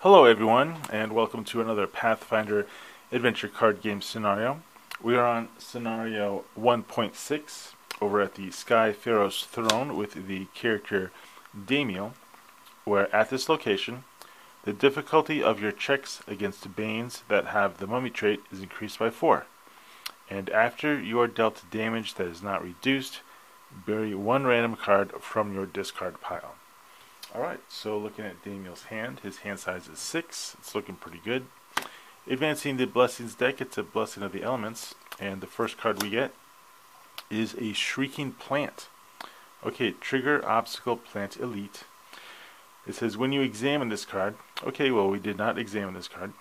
Hello everyone, and welcome to another Pathfinder adventure card game scenario. We are on scenario 1.6 over at the Sky Pharaoh's Throne with the character Damiel, where at this location, the difficulty of your checks against Banes that have the mummy trait is increased by 4. And after you are dealt damage that is not reduced, bury one random card from your discard pile. Alright, so looking at Damiel's hand, his hand size is 6. It's looking pretty good. Advancing the Blessings deck, it's a Blessing of the Elements. And the first card we get is a Shrieking Plant. Okay, Trigger Obstacle Plant Elite. It says when you examine this card. Okay, well, we did not examine this card.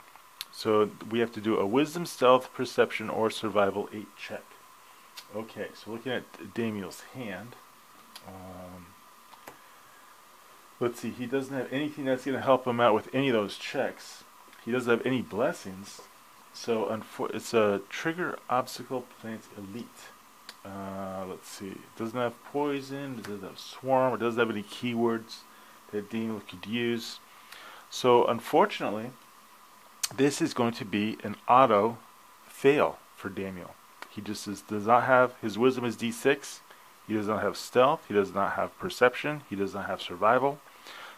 So we have to do a Wisdom, Stealth, Perception, or Survival 8 check. Okay, so looking at Damiel's hand. Let's see, he doesn't have anything that's going to help him out with any of those checks. He doesn't have any blessings. So it's a Trigger Obstacle Plant Elite. Let's see, it doesn't have Poison, it doesn't have Swarm, it doesn't have any keywords that Damiel could use. So unfortunately, this is going to be an auto fail for Damiel. He just does not have, his Wisdom is D6. He does not have Stealth, he does not have Perception, he does not have Survival.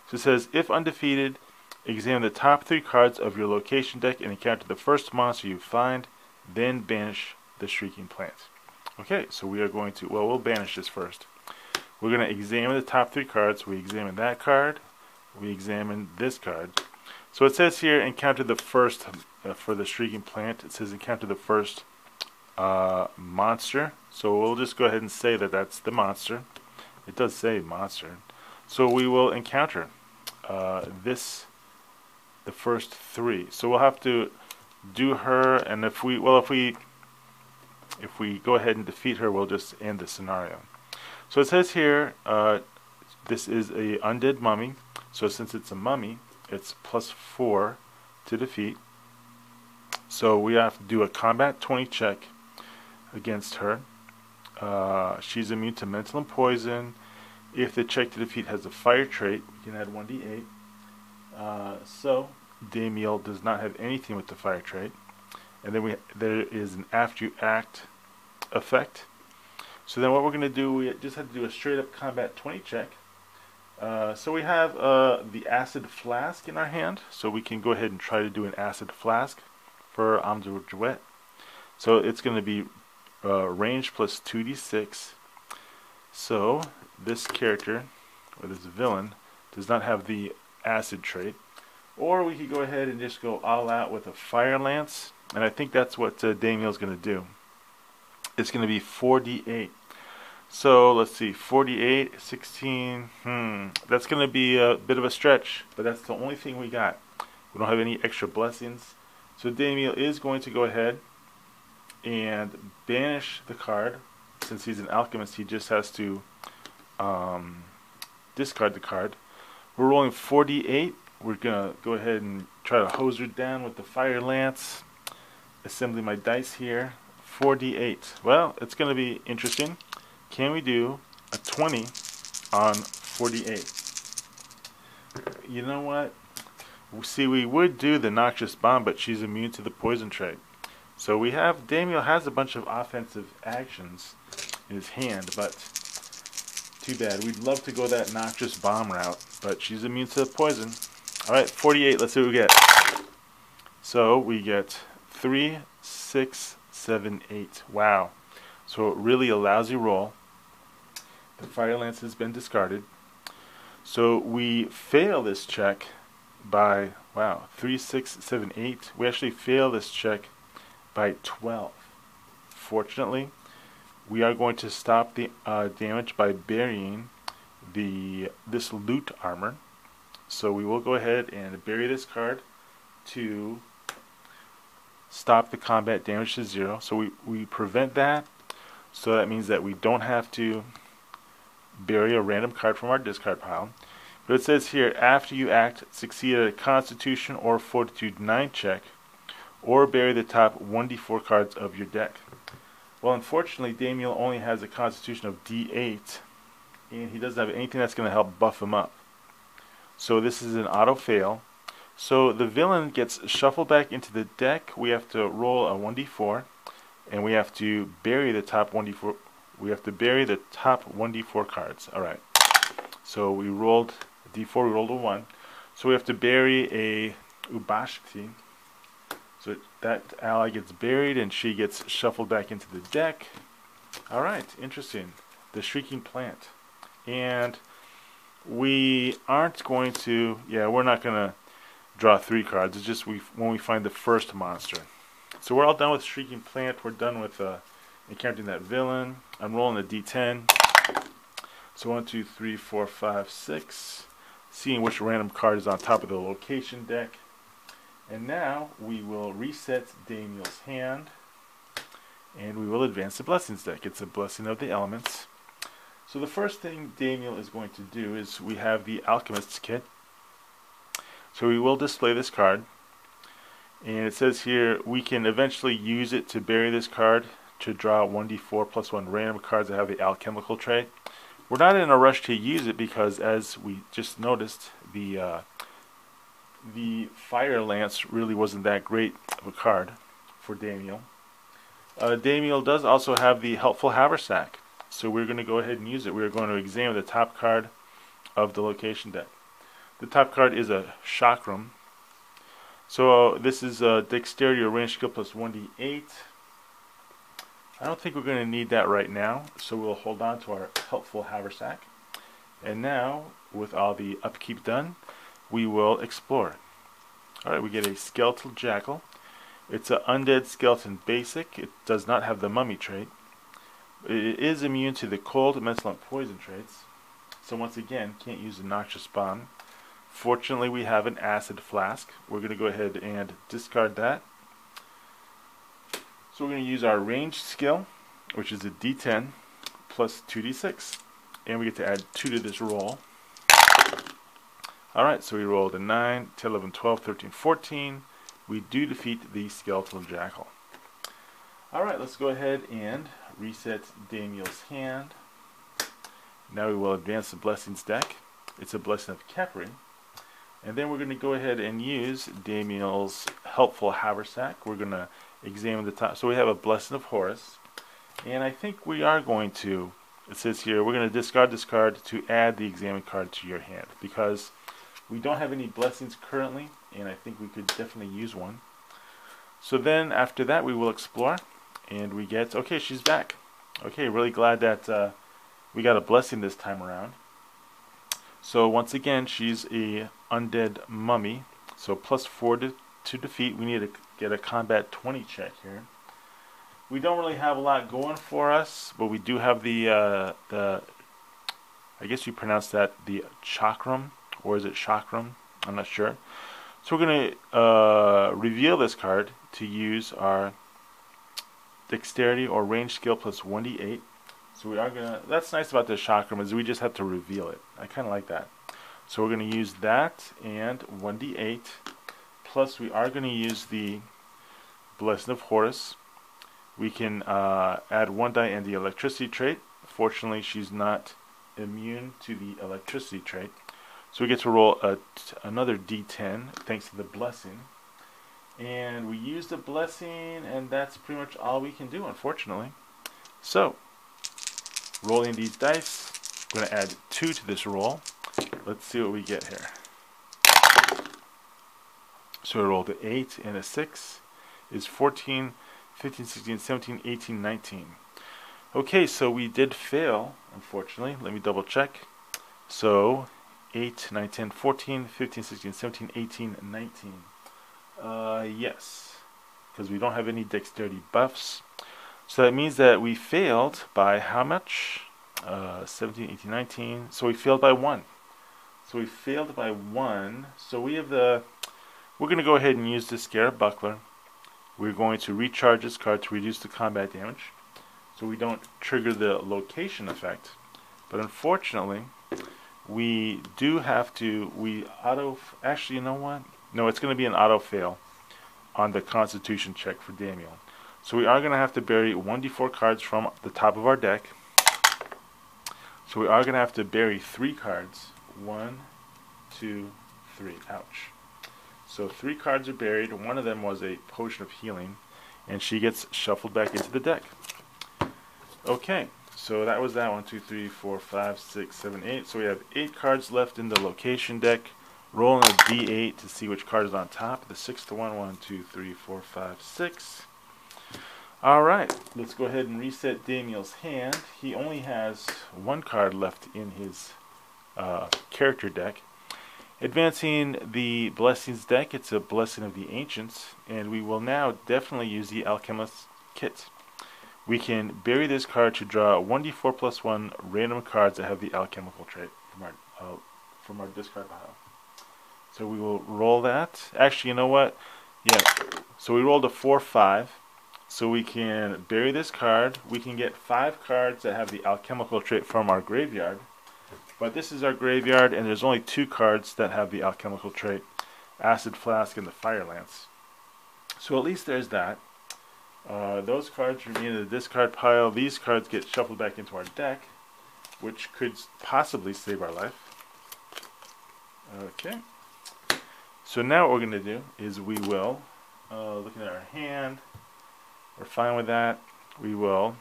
So it says, if undefeated, examine the top 3 cards of your location deck and encounter the first monster you find, then banish the Shrieking Plant. Okay, so we are going to, well, we'll banish this first. We're going to examine the top 3 cards. We examine that card, we examine this card. So it says here, encounter the first, for the Shrieking Plant, it says encounter the first monster. So we'll just go ahead and say that that's the monster. It does say monster. So we will encounter the first 3. So we'll have to do her, and if we go ahead and defeat her, we'll just end the scenario. So it says here, this is a undead mummy. So since it's a mummy, it's +4 to defeat. So we have to do a combat 20 check against her. She's immune to mental and poison. If the check to defeat has a fire trait, we can add 1d8. So Damiel does not have anything with the fire trait. And then there is an after you act effect. So then what we're going to do, we just have to do a straight up combat 20 check. So we have the acid flask in our hand. So we can go ahead and try to do an acid flask for Amdouet. So it's going to be range plus 2d6. So this character, or this villain, does not have the acid trait. Or we could go ahead and just go all out with a fire lance. And I think that's what Damiel's going to do. It's going to be 4d8. So let's see, 48, 16, that's going to be a bit of a stretch. But that's the only thing we got. We don't have any extra blessings. So Damiel is going to go ahead and banish the card. Since he's an alchemist, he just has to discard the card. We're rolling 4d8. We're going to go ahead and try to hose her down with the fire lance. Assembling my dice here. 4d8. Well, it's going to be interesting. Can we do a 20 on 4d8? You know what? See, we would do the Noxious Bomb, but she's immune to the poison trait. So we have, Damiel has a bunch of offensive actions in his hand, but too bad. We'd love to go that Noxious Bomb route, but she's immune to the poison. Alright, 48, let's see what we get. So we get 3, 6, 7, 8. Wow. So really a lousy roll. The fire lance has been discarded. So we fail this check by, wow, 3, 6, 7, 8. We actually fail this check by 12. Fortunately, we are going to stop the damage by burying this loot armor. So we will go ahead and bury this card to stop the combat damage to 0. So we prevent that. So that means that we don't have to bury a random card from our discard pile. But it says here, after you act, succeed at a Constitution or Fortitude 9 check, or bury the top 1d4 cards of your deck. Well, unfortunately, Damiel only has a Constitution of D8, and he doesn't have anything that's going to help buff him up. So this is an auto fail. So the villain gets shuffled back into the deck. We have to roll a 1d4, and we have to bury the top 1d4. We have to bury the top 1d4 cards. All right. So we rolled a d4. We rolled a 1. So we have to bury a Ubashti. So that ally gets buried, and she gets shuffled back into the deck. All right. Interesting. The Shrieking Plant. And we aren't going to. Yeah, we're not going to draw 3 cards. It's just when we find the first monster. So we're all done with Shrieking Plant. We're done with encountering that villain. I'm rolling a d10. So 1, 2, 3, 4, 5, 6. Seeing which random card is on top of the location deck. And now we will reset Damiel's hand. And we will advance the Blessings deck. It's a Blessing of the Elements. So the first thing Damiel is going to do is we have the Alchemist's Kit. So we will display this card, and it says here we can eventually use it to bury this card to draw 1d4 plus 1 random cards that have the alchemical trait. We're not in a rush to use it because, as we just noticed, the Fire Lance really wasn't that great of a card for Damiel. Damiel does also have the Helpful Haversack, so we're going to go ahead and use it. We're going to examine the top card of the location deck. The top card is a Chakram. So this is Dexterity or Range Skill plus 1d8. I don't think we're going to need that right now, so we'll hold on to our Helpful Haversack. And now, with all the upkeep done, we will explore. Alright, we get a Skeletal Jackal. It's an Undead Skeleton Basic. It does not have the Mummy trait. It is immune to the Cold, Mental, and Poison traits. So once again, can't use a Noxious Bomb. Fortunately, we have an Acid Flask. We're going to go ahead and discard that. So we're going to use our Ranged skill, which is a d10 plus 2d6. And we get to add 2 to this roll. Alright, so we rolled a 9, 10, 11, 12, 13, 14. We do defeat the Skeletal Jackal. Alright, let's go ahead and reset Damiel's hand. Now we will advance the Blessings deck. It's a Blessing of Khepri. And then we're going to go ahead and use Damiel's Helpful Haversack. We're going to examine the top. So we have a Blessing of Horus. And I think we are going to, it says here, we're going to discard this card to add the examined card to your hand. Because we don't have any blessings currently, and I think we could definitely use one. So then after that we will explore. And we get, okay, she's back. Okay, really glad that we got a blessing this time around. So once again, she's a Undead Mummy. So plus 4 to defeat. We need to get a combat 20 check here. We don't really have a lot going for us, but we do have the I guess you pronounce that the Chakram, or is it Chakram? I'm not sure. So we're going to reveal this card to use our Dexterity or Range skill plus 1d8. So we are gonna. That's nice about this Chakram is we just have to reveal it. I kind of like that. So we're gonna use that and 1d8. Plus we are gonna use the Blessing of Horus. We can add 1 die and the Electricity trait. Fortunately, she's not immune to the Electricity trait. So we get to roll another d10 thanks to the Blessing. And we use the Blessing, and that's pretty much all we can do, unfortunately. So rolling these dice, I'm going to add 2 to this roll. Let's see what we get here. So I rolled an 8 and a 6. Is 14, 15, 16, 17, 18, 19. Okay, so we did fail, unfortunately. Let me double check. So 8, 9, 10, 14, 15, 16, 17, 18, 19. Yes, because we don't have any dexterity buffs. So that means that we failed by how much? 17, 18, 19. So we failed by 1. So we failed by 1. So we have the. We're going to go ahead and use the Scarab Buckler. We're going to recharge this card to reduce the combat damage, so we don't trigger the location effect. But unfortunately, we do have to. Actually, you know what? No, it's going to be an auto fail on the Constitution check for Damiel. So we are going to have to bury 1d4 cards from the top of our deck. So we are going to have to bury 3 cards. 1, 2, 3. Ouch. So 3 cards are buried. One of them was a potion of healing, and she gets shuffled back into the deck. Okay, so that was that. 1, 2, 3, 4, 5, 6, 7, 8. So we have 8 cards left in the location deck. Rolling a d8 to see which card is on top. The 6th one. 1, 2, 3, 4, 5, 6. Alright, let's go ahead and reset Damiel's hand. He only has 1 card left in his character deck. Advancing the Blessings deck, it's a Blessing of the Ancients, and we will now definitely use the Alchemist's Kit. We can bury this card to draw 1d4 plus 1 random cards that have the alchemical trait from our discard pile. So we will roll that. Actually, you know what? Yeah, so we rolled a 4-5. So we can bury this card. We can get 5 cards that have the alchemical trait from our graveyard. But this is our graveyard, and there's only 2 cards that have the alchemical trait. Acid Flask and the Fire Lance. So at least there's that. Those cards remain in the discard pile. These cards get shuffled back into our deck, which could possibly save our life. Okay. So now what we're going to do is we will, looking at our hand, we're fine with that. We will,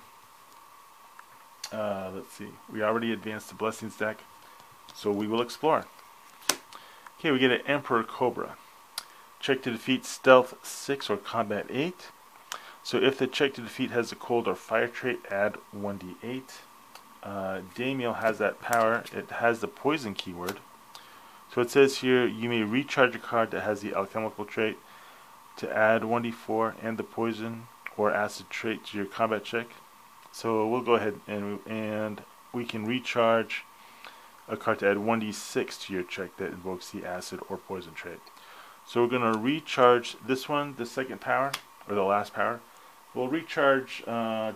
let's see, we already advanced the Blessings deck, so we will explore. Okay, we get an Emperor Cobra. Check to defeat Stealth 6 or Combat 8. So if the check to defeat has a cold or fire trait, add 1d8. Damiel has that power. It has the poison keyword. So it says here, you may recharge a card that has the alchemical trait to add 1d4 and the poison or acid trait to your combat check. So we'll go ahead and we can recharge a card to add 1d6 to your check that invokes the acid or poison trait. So we're going to recharge this one, the second power, or the last power. We'll recharge we'll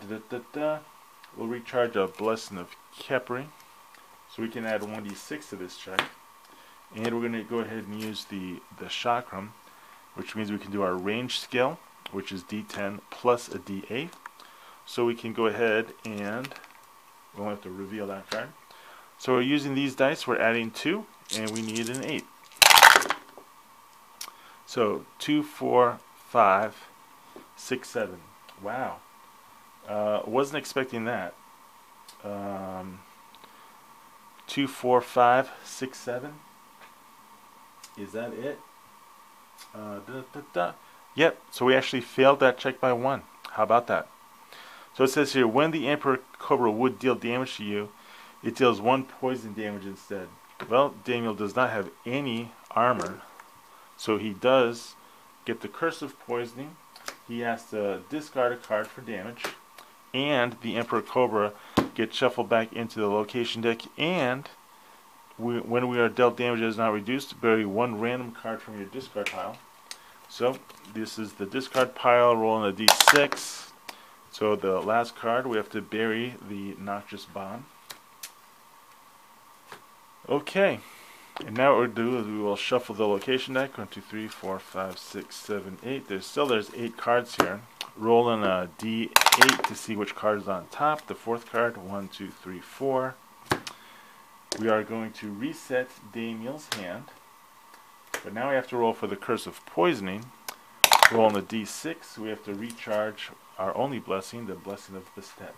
recharge a Blessing of Khepri. So we can add 1d6 to this check. And we're going to go ahead and use the Chakram, which means we can do our range skill, which is d10 plus a d8. So we can go ahead and we'll have to reveal that card. So we're using these dice, we're adding 2, and we need an 8. So 2, 4, 5, 6, 7. Wow. Wasn't expecting that. 2, 4, 5, 6, 7. Is that it? Yep, so we actually failed that check by 1. How about that? So it says here, when the Emperor Cobra would deal damage to you, it deals 1 poison damage instead. Well, Damiel does not have any armor, so he does get the Curse of Poisoning. He has to discard a card for damage, and the Emperor Cobra gets shuffled back into the location deck, and when we are dealt damage that is not reduced, bury 1 random card from your discard pile. So this is the discard pile, rolling a d6. So the last card, we have to bury the Noxious Bomb. Okay, and now what we'll do is we will shuffle the location deck. 1, 2, 3, 4, 5, 6, 7, 8. There's 8 cards here. Rolling a d8 to see which card is on top. The 4th card, 1, 2, 3, 4. We are going to reset Damiel's hand. But now we have to roll for the Curse of Poisoning. Rolling a d6, we have to recharge our only blessing, the Blessing of Bastet.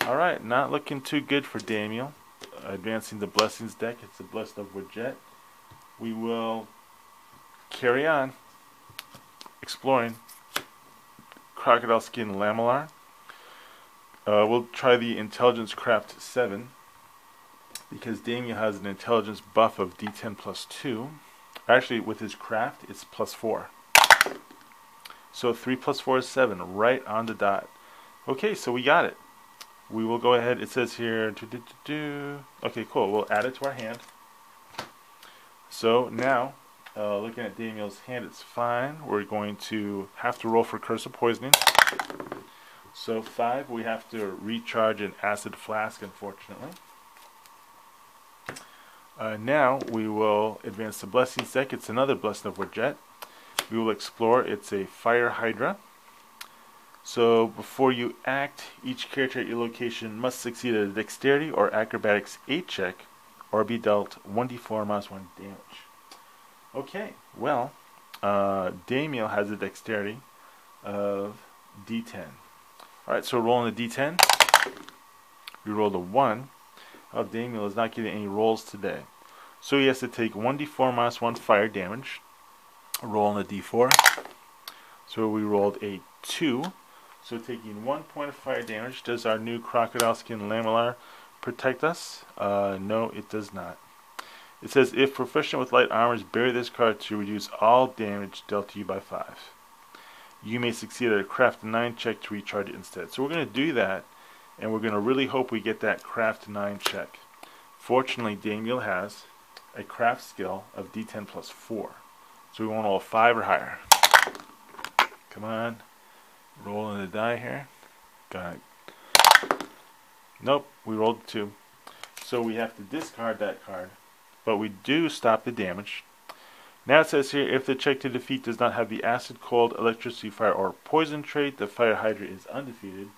Alright, not looking too good for Damiel. Advancing the Blessings deck, it's the Blessing of Wadjet. We will carry on exploring Crocodile Skin Lamellar. We'll try the Intelligence Craft 7 because Damiel has an intelligence buff of d10 plus 2. Actually, with his craft, it's plus 4. So 3 plus 4 is 7, right on the dot. Okay, so we got it. We will go ahead, it says here, okay, cool, we'll add it to our hand. So now, looking at Damiel's hand, it's fine. We're going to have to roll for Curse of Poisoning. So 5, we have to recharge an Acid Flask, unfortunately. Now we will advance the Blessings deck. It's another Blessing of Wadjet. We will explore. It's a Fire Hydra. So before you act, each character at your location must succeed at a Dexterity or Acrobatics 8 check, or be dealt 1d4 minus 1 damage. Okay, well, Damiel has a dexterity of D10. Alright, so rolling the D10. We rolled a 1. Oh, Damiel is not getting any rolls today. So he has to take 1d4 minus 1 fire damage. Rolling a d4. So we rolled a 2. So taking 1 point of fire damage. Does our new crocodile skin lamellar protect us? No, it does not. It says, if proficient with light armors, bury this card to reduce all damage dealt to you by 5. You may succeed at a craft 9 check to recharge it instead. So we're going to do that, and we're going to really hope we get that craft 9 check. Fortunately, Damiel has a craft skill of D10 plus 4. So we want all 5 or higher. Come on. Rolling the die here. Got it. Nope, we rolled 2. So we have to discard that card. But we do stop the damage. Now it says here, if the check to defeat does not have the acid, cold, electricity, fire, or poison trait, the fire hydra is undefeated.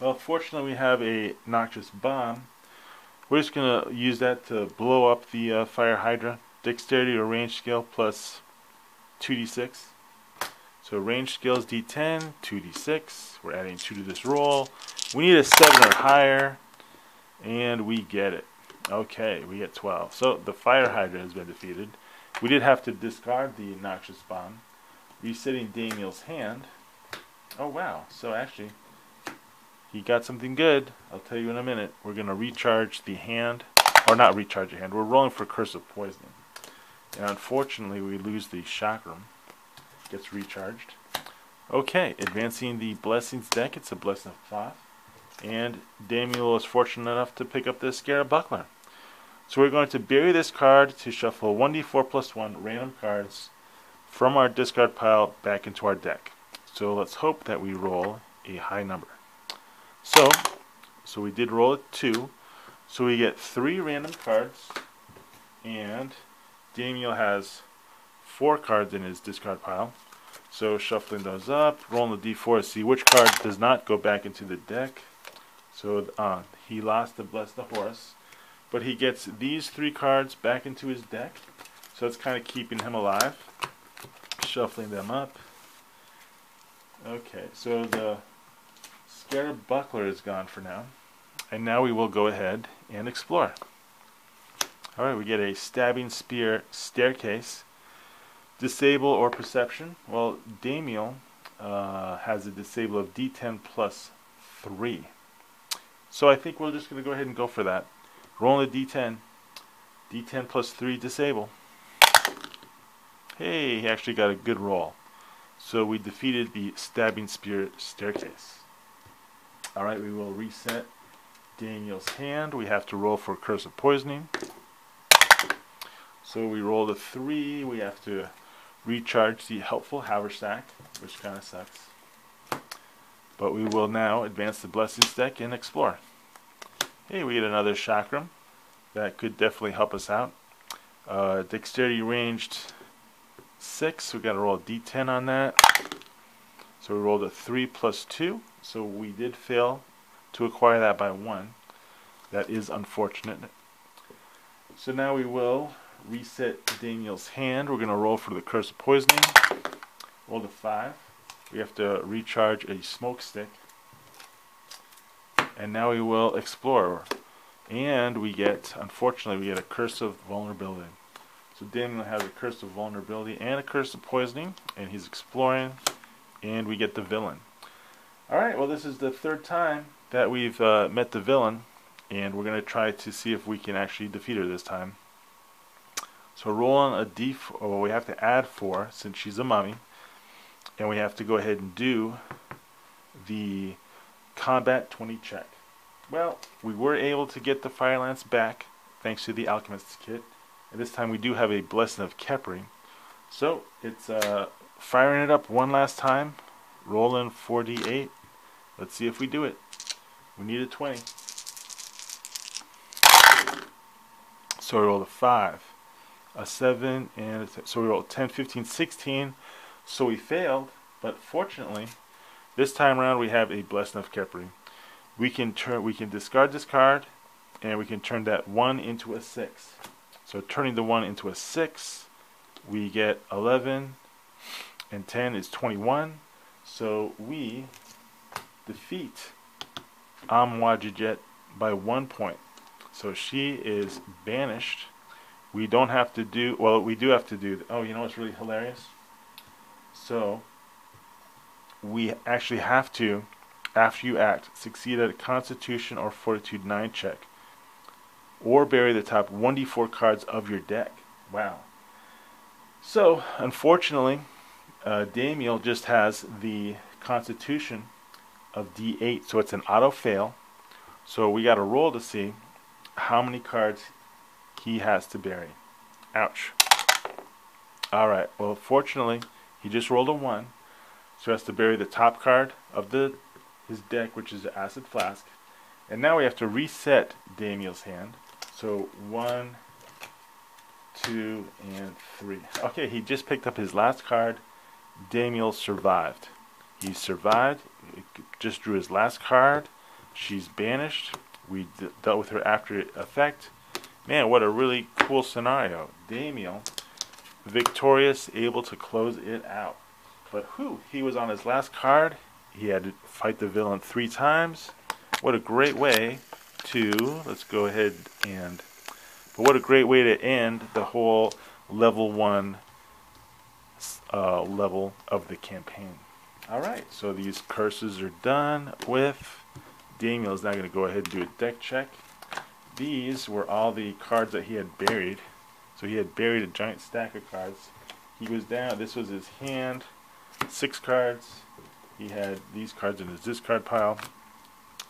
Well, fortunately we have a noxious bomb. We're just going to use that to blow up the fire hydra. Dexterity or range skill plus 2d6. So range skill is d10, 2d6. We're adding 2 to this roll. We need a 7 or higher, and we get it. Okay, we get 12. So the fire hydra has been defeated. We did have to discard the noxious bomb, resetting Damiel's hand. Oh wow, so actually he got something good. I'll tell you in a minute. We're going to recharge the hand, or not recharge the hand. We're rolling for Curse of Poisoning. And unfortunately we lose the chakram. Gets recharged. Okay, advancing the Blessings deck. It's a Blessing of Thoth. And Damiel is fortunate enough to pick up this Scarab Buckler. So we're going to bury this card to shuffle 1d4 plus 1 random cards from our discard pile back into our deck. So let's hope that we roll a high number. So we did roll a 2. So we get 3 random cards, and Damiel has 4 cards in his discard pile. So shuffling those up, rolling the d4 to see which card does not go back into the deck. So he lost the Bless the Horse, but he gets these 3 cards back into his deck. So it's kind of keeping him alive. Shuffling them up. Okay, so the Scarab Buckler is gone for now. And now we will go ahead and explore. Alright, we get a Stabbing Spear Staircase. Disable or Perception. Well, Damiel has a disable of D10 plus 3. So I think we're just going to go ahead and go for that. Rolling the D10. D10 plus 3 disable. Hey, he actually got a good roll. So we defeated the Stabbing Spear Staircase. Alright, we will reset Damiel's hand. We have to roll for Curse of Poisoning. So we rolled a 3. We have to recharge the helpful haversack, which kind of sucks. But we will now advance the Blessings deck and explore. Hey, we get another chakram. That could definitely help us out. Dexterity ranged 6. We got to roll a d10 on that. So we rolled a 3 plus 2. So we did fail to acquire that by 1. That is unfortunate. So now we will reset Damiel's hand. We're going to roll for the Curse of Poisoning. Roll the 5. We have to recharge a smoke stick. And now we will explore. And we get, unfortunately, we get a Curse of Vulnerability. So Damiel has a Curse of Vulnerability and a Curse of Poisoning. And he's exploring. And we get the villain. Alright, well this is the 3rd time that we've met the villain. And we're going to try to see if we can actually defeat her this time. So rolling a d4, well, we have to add 4 since she's a mummy. And we have to go ahead and do the Combat 20 check. Well, we were able to get the Fire Lance back thanks to the Alchemist's Kit. And this time we do have a Blessing of Khepri. So it's firing it up one last time. Rolling 4d8. Let's see if we do it. We need a 20. So we rolled a 5. A 7, and so we rolled 10, 15, 16. So we failed, but fortunately, this time around we have a Blessing of Khepri. We can discard this card, and we can turn that 1 into a 6. So turning the 1 into a 6, we get 11, and 10 is 21. So we defeat Amwajijet by 1 point. So she is banished. We don't have to do, well, we do have to do, oh, you know what's really hilarious? So we actually have to, after you act, succeed at a Constitution or Fortitude 9 check, or bury the top 1d4 cards of your deck. Wow. So, unfortunately, Damiel just has the Constitution of D8, so it's an auto fail. So we got to roll to see how many cards he has to bury. Ouch. Alright, well, fortunately, he just rolled a 1, so he has to bury the top card of his deck, which is the Acid Flask. And now we have to reset Damiel's hand. So 1, 2, and 3. Okay, he just picked up his last card. Damiel survived. He survived, just drew his last card. She's banished. We dealt with her after effect. Man, what a really cool scenario. Damiel, victorious, able to close it out. But he was on his last card. He had to fight the villain 3 times. What a great way to, let's go ahead and, but what a great way to end the whole level 1 level of the campaign. Alright, so these curses are done with. Damiel is now going to go ahead and do a deck check. These were all the cards that he had buried. So he had buried a giant stack of cards. He was down, this was his hand, 6 cards. He had these cards in his discard pile.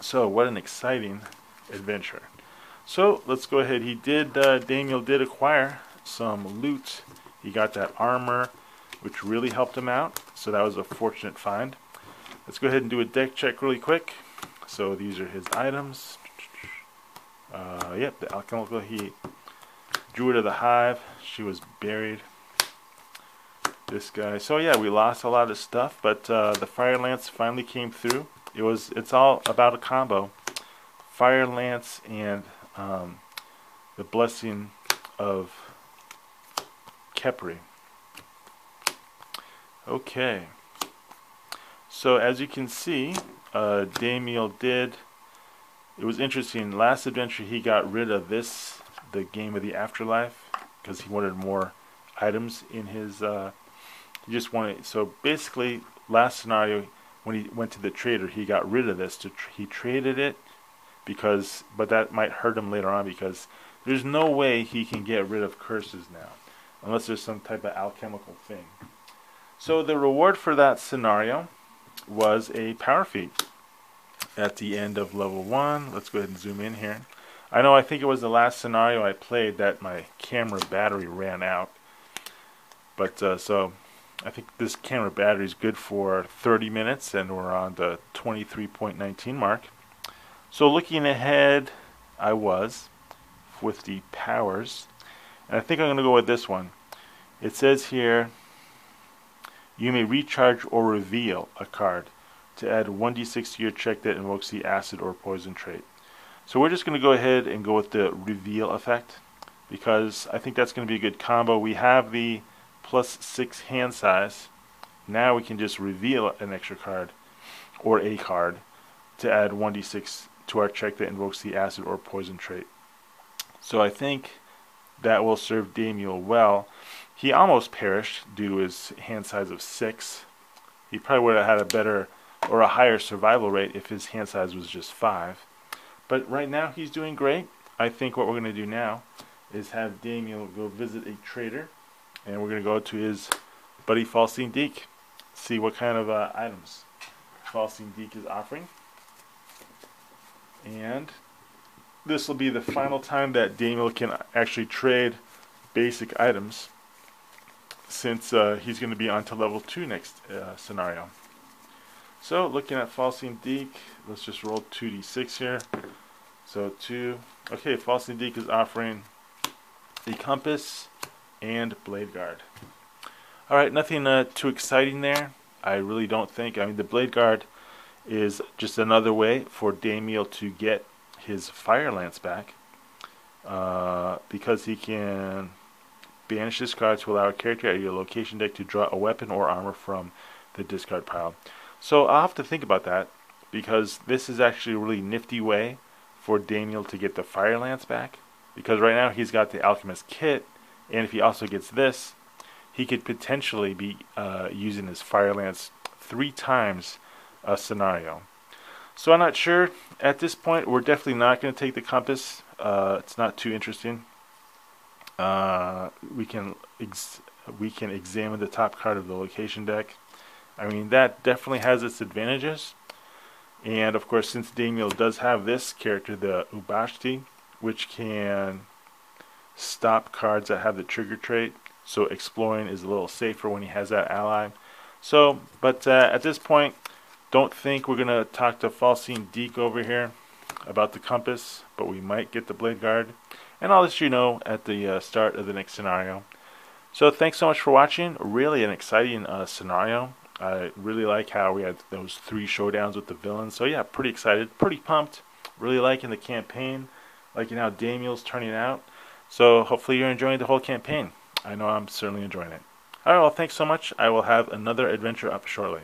So what an exciting adventure. So let's go ahead. Damiel did acquire some loot. He got that armor, which really helped him out. So that was a fortunate find. Let's go ahead and do a deck check really quick. So these are his items. Yep, the alchemical. He drew her to the hive. She was buried. This guy. So yeah, we lost a lot of stuff, but the fire lance finally came through. It's all about a combo. Fire lance and the blessing of Kepri. Okay. So as you can see, Damiel did. It was interesting. Last adventure, he got rid of the Game of the Afterlife, because he wanted more items in his. He just wanted. So basically, last scenario, when he went to the trader, he got rid of this. He traded it but that might hurt him later on, because there's no way he can get rid of curses now, unless there's some type of alchemical thing. So the reward for that scenario was a power feat at the end of level 1. Let's go ahead and zoom in here. I think it was the last scenario I played that my camera battery ran out. But so I think this camera battery is good for 30 minutes, and we're on the 23.19 mark. So looking ahead, I was with the powers, and I think I'm going to go with this one. It says here, you may recharge or reveal a card to add 1d6 to your check that invokes the acid or poison trait. So we're just going to go ahead and go with the reveal effect, because I think that's going to be a good combo. We have the +6 hand size. Now we can just reveal an extra card or a card to add 1d6 to our check that invokes the acid or poison trait. So I think that will serve Damiel well. He almost perished due to his hand size of 6. He probably would have had a better or a higher survival rate if his hand size was just 5. But right now he's doing great. I think what we're going to do now is have Damiel go visit a trader, and we're going to go to his buddy Falstein Deek, see what kind of items Falstein Deek is offering. And this will be the final time that Damiel can actually trade basic items, since he's going to be on to level 2 next scenario. So looking at Falstein Deek, let's just roll 2d6 here. So 2. Okay, Falstein Deek is offering the compass and blade guard. Alright, nothing too exciting there. I really don't think. I mean, the blade guard is just another way for Damiel to get his fire lance back, because he can banish this card to allow a character at your location deck to draw a weapon or armor from the discard pile. So I'll have to think about that, because this is actually a really nifty way for Damiel to get the Fire Lance back. Because right now he's got the Alchemist kit, and if he also gets this, he could potentially be using his Fire Lance 3 times a scenario. So I'm not sure. At this point, we're definitely not going to take the compass. It's not too interesting. We can examine the top card of the location deck. I mean, that definitely has its advantages. And of course, since Damiel does have this character, the Ubashti, which can stop cards that have the trigger trait, so exploring is a little safer when he has that ally. So, but at this point, don't think we're going to talk to Falcine Deke over here about the compass, but we might get the Blade Guard. And I'll let you know at the start of the next scenario. So thanks so much for watching. Really an exciting scenario. I really like how we had those 3 showdowns with the villains. So yeah, pretty excited, pretty pumped. Really liking the campaign, liking how Damiel's turning out. So hopefully you're enjoying the whole campaign. I know I'm certainly enjoying it. Alright, well, thanks so much. I will have another adventure up shortly.